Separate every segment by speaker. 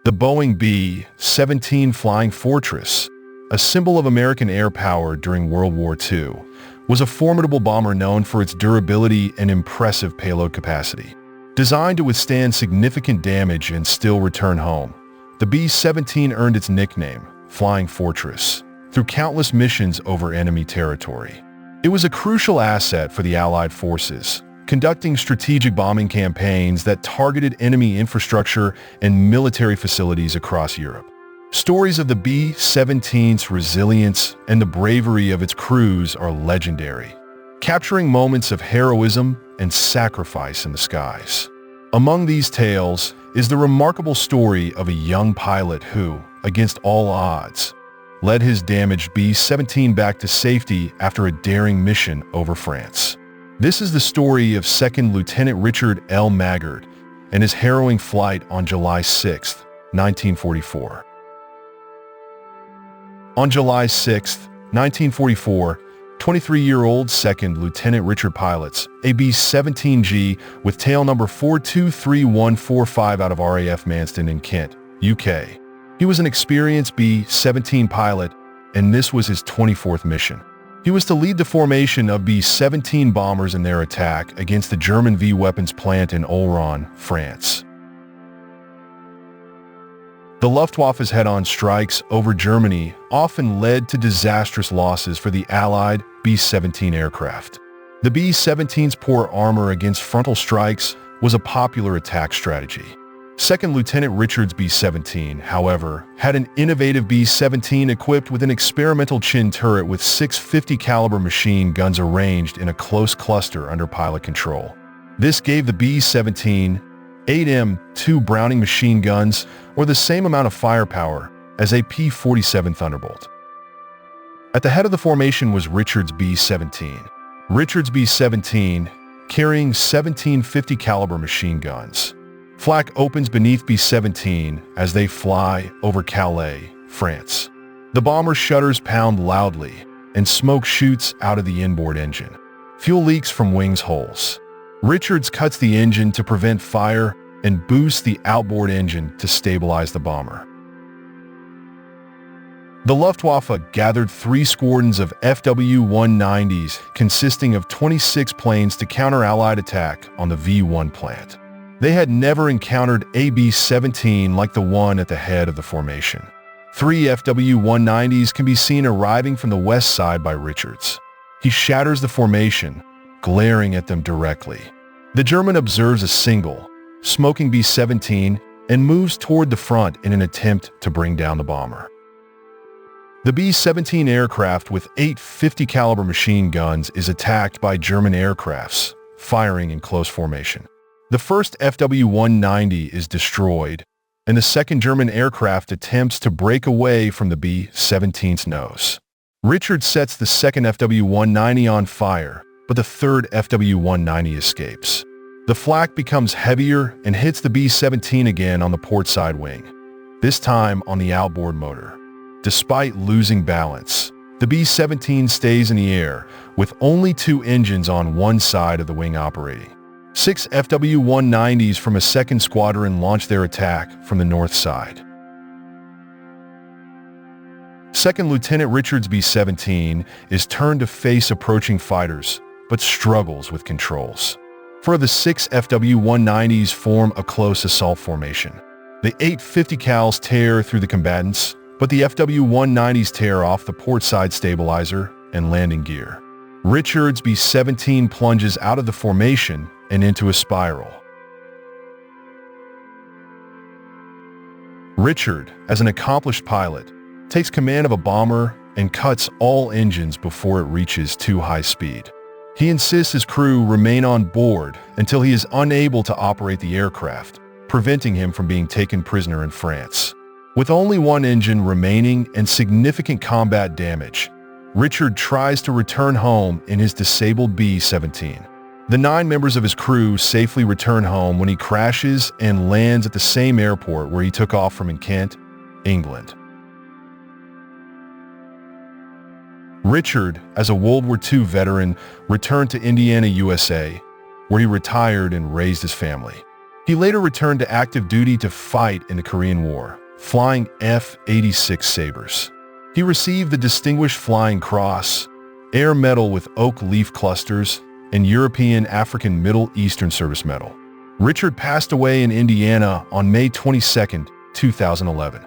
Speaker 1: The Boeing B-17 Flying Fortress, a symbol of American air power during World War II, was a formidable bomber known for its durability and impressive payload capacity. Designed to withstand significant damage and still return home, the B-17 earned its nickname, Flying Fortress, through countless missions over enemy territory. It was a crucial asset for the Allied forces, conducting strategic bombing campaigns that targeted enemy infrastructure and military facilities across Europe. Stories of the B-17's resilience and the bravery of its crews are legendary, capturing moments of heroism and sacrifice in the skies. Among these tales is the remarkable story of a young pilot who, against all odds, led his damaged B-17 back to safety after a daring mission over France. This is the story of 2nd Lieutenant Richard L. Maggart and his harrowing flight on July 6, 1944. On July 6, 1944, 23-year-old 2nd Lieutenant Richard pilots a B-17G with tail number 423145 out of RAF Manston in Kent, UK. He was an experienced B-17 pilot, and this was his 24th mission. He was to lead the formation of B-17 bombers in their attack against the German V-weapons plant in Oran, France. The Luftwaffe's head-on strikes over Germany often led to disastrous losses for the Allied B-17 aircraft. The B-17's poor armor against frontal strikes was a popular attack strategy. 2nd Lieutenant Richard's B-17, however, had an innovative B-17 equipped with an experimental chin turret with 650 caliber machine guns arranged in a close cluster under pilot control. This gave the B-17 8 M2 Browning machine guns, or the same amount of firepower as a P-47 Thunderbolt. At the head of the formation was Richard's B-17. Richard's B-17, carrying 1750 caliber machine guns. Flak opens beneath B-17 as they fly over Calais, France. The bomber's shutters pound loudly, and smoke shoots out of the inboard engine. Fuel leaks from wings holes. Richards cuts the engine to prevent fire and boosts the outboard engine to stabilize the bomber. The Luftwaffe gathered 3 squadrons of FW-190s consisting of 26 planes to counter Allied attack on the V-1 plant. They had never encountered a B-17 like the one at the head of the formation. 3 FW-190s can be seen arriving from the west side by Richards. He shatters the formation, glaring at them directly. The German observes a single, smoking B-17 and moves toward the front in an attempt to bring down the bomber. The B-17 aircraft with 850 caliber machine guns is attacked by German aircrafts, firing in close formation. The first FW-190 is destroyed, and the second German aircraft attempts to break away from the B-17's nose. Richard sets the second FW-190 on fire, but the third FW-190 escapes. The flak becomes heavier and hits the B-17 again on the port side wing, this time on the outboard motor. Despite losing balance, the B-17 stays in the air, with only 2 engines on one side of the wing operating. 6 FW-190s from a second squadron launch their attack from the north side. 2nd Lieutenant Richard's B-17 is turned to face approaching fighters, but struggles with controls. Further, 6 FW-190s form a close assault formation. The 850 cals tear through the combatants, but the FW-190s tear off the port side stabilizer and landing gear. Richard's B-17 plunges out of the formation and into a spiral. Richard, as an accomplished pilot, takes command of a bomber and cuts all engines before it reaches too high speed. He insists his crew remain on board until he is unable to operate the aircraft, preventing him from being taken prisoner in France. With only 1 engine remaining and significant combat damage, Richard tries to return home in his disabled B-17. The 9 members of his crew safely return home when he crashes and lands at the same airport where he took off from in Kent, England. Richard, as a World War II veteran, returned to Indiana, USA, where he retired and raised his family. He later returned to active duty to fight in the Korean War, flying F-86 Sabres. He received the Distinguished Flying Cross, Air Medal with Oak Leaf Clusters, and European African Middle Eastern Service Medal. Richard passed away in Indiana on May 22, 2011.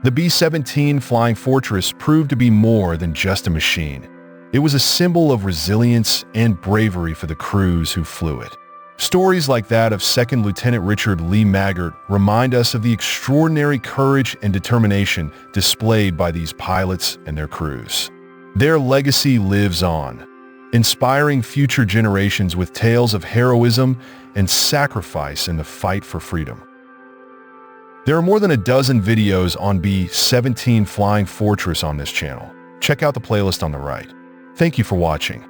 Speaker 1: The B-17 Flying Fortress proved to be more than just a machine. It was a symbol of resilience and bravery for the crews who flew it. Stories like that of Second Lieutenant Richard Lee Maggart remind us of the extraordinary courage and determination displayed by these pilots and their crews. Their legacy lives on, inspiring future generations with tales of heroism and sacrifice in the fight for freedom. There are more than a dozen videos on B-17 Flying Fortress on this channel. Check out the playlist on the right. Thank you for watching.